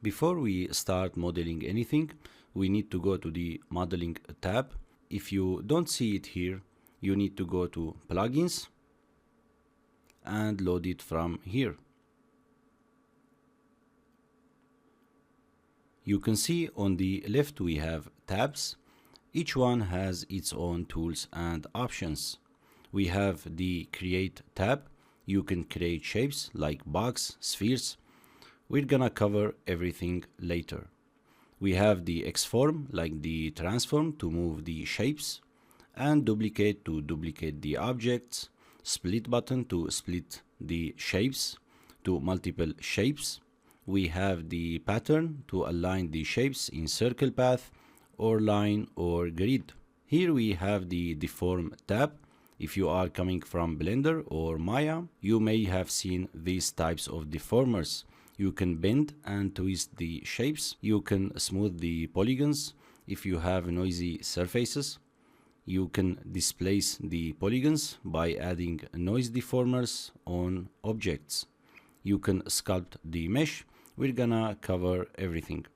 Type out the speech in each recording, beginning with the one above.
Before we start modeling anything, we need to go to the modeling tab. If you don't see it here, you need to go to plugins and load it from here. You can see on the left we have tabs. Each one has its own tools and options. We have the create tab. You can create shapes like box, spheres. We're gonna cover everything later. We have the X-form, like the transform to move the shapes, and duplicate to duplicate the objects, split button to split the shapes to multiple shapes. We have the pattern to align the shapes in circle path or line or grid. Here we have the deform tab. If you are coming from Blender or Maya, you may have seen these types of deformers. You can bend and twist the shapes. You can smooth the polygons. If you have noisy surfaces, you can displace the polygons by adding noise deformers on objects. You can sculpt the mesh. We're gonna cover everything.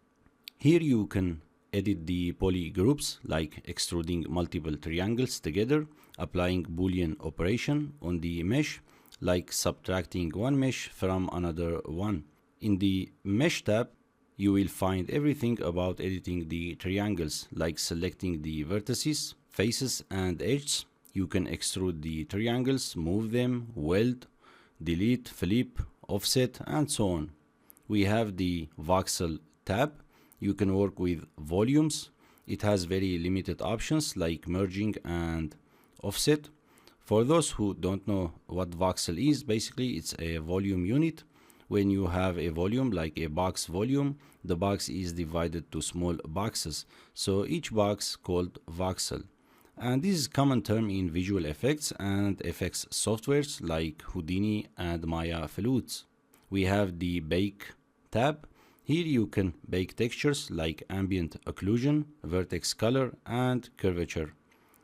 Here you can edit the poly groups, like extruding multiple triangles together, applying Boolean operation on the mesh, like subtracting one mesh from another one. In the mesh tab, you will find everything about editing the triangles, like selecting the vertices, faces and edges. You can extrude the triangles, move them, weld, delete, flip, offset, and so on. We have the voxel tab. You can work with volumes. It has very limited options like merging and offset. For those who don't know what voxel is, basically it's a volume unit. When you have a volume like a box volume, the box is divided to small boxes, so each box called voxel. And this is a common term in visual effects and effects softwares like Houdini and Maya Flutes. We have the bake tab. Here you can bake textures like ambient occlusion, vertex color, and curvature.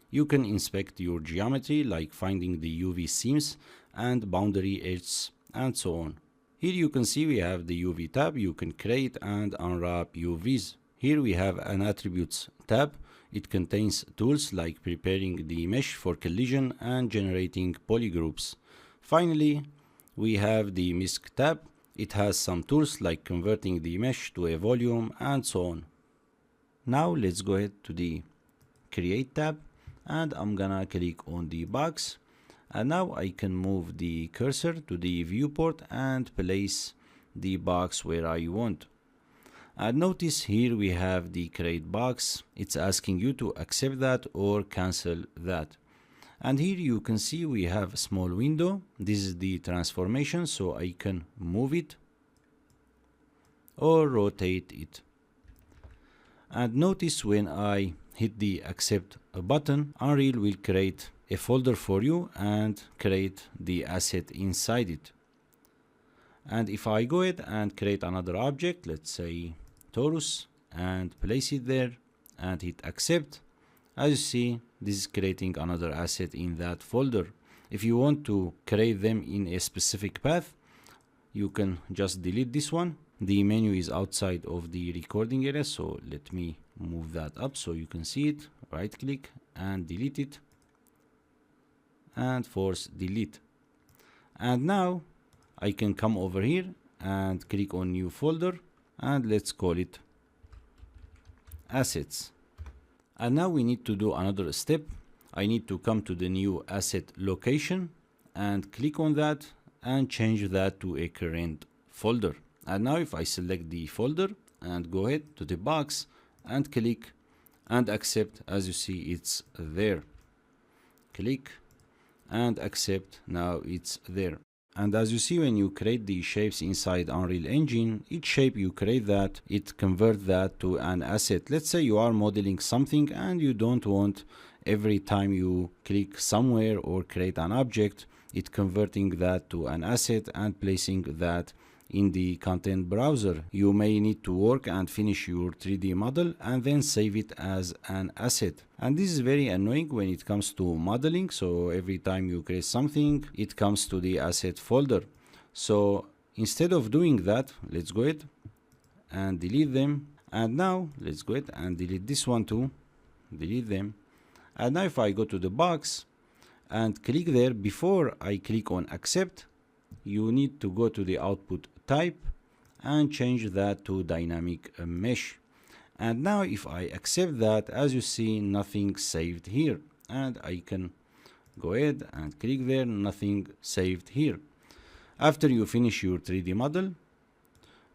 You can inspect your geometry like finding the UV seams and boundary edges and so on. Here you can see we have the UV tab. You can create and unwrap UVs. Here we have an attributes tab. It contains tools like preparing the mesh for collision and generating polygroups. Finally, we have the MISC tab. It has some tools like converting the mesh to a volume and so on. Now let's go ahead to the create tab and I'm gonna click on the box. And now I can move the cursor to the viewport and place the box where I want. And notice here we have the create box. It's asking you to accept that or cancel that. And here you can see we have a small window. This is the transformation, so I can move it or rotate it. And notice when I hit the accept button, Unreal will create a folder for you and create the asset inside it. And if I go ahead and create another object, let's say torus, and place it there and hit accept, as you see, this is creating another asset in that folder. If you want to create them in a specific path, you can just delete this one. The menu is outside of the recording area, so let me move that up so you can see it. Right click and delete it and force delete. And now I can come over here and click on new folder and let's call it assets. And now we need to do another step. I need to come to the new asset location and click on that and change that to a current folder. And now if I select the folder and go ahead to the box and click and accept, as you see it's there. Click and accept, now it's there. And as you see, when you create the shapes inside Unreal Engine, each shape you create that, it converts that to an asset. Let's say you are modeling something and you don't want every time you click somewhere or create an object, it converting that to an asset and placing that in the content browser. You may need to work and finish your 3D model and then save it as an asset. And this is very annoying when it comes to modeling. So every time you create something, it comes to the asset folder. So instead of doing that, let's go ahead and delete them. And now let's go ahead and delete this one too. Delete them. And now if I go to the box and click there, before I click on accept, you need to go to the output type and change that to dynamic mesh. And now if I accept that, as you see, nothing saved here. And I can go ahead and click there, nothing saved here. After you finish your 3D model,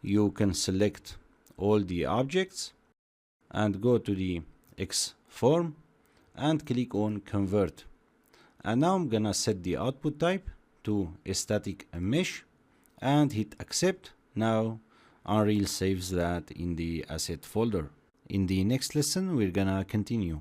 you can select all the objects and go to the X form and click on convert. And now I'm gonna set the output type to a static mesh and hit accept. Now Unreal saves that in the asset folder. In the next lesson, we're gonna continue.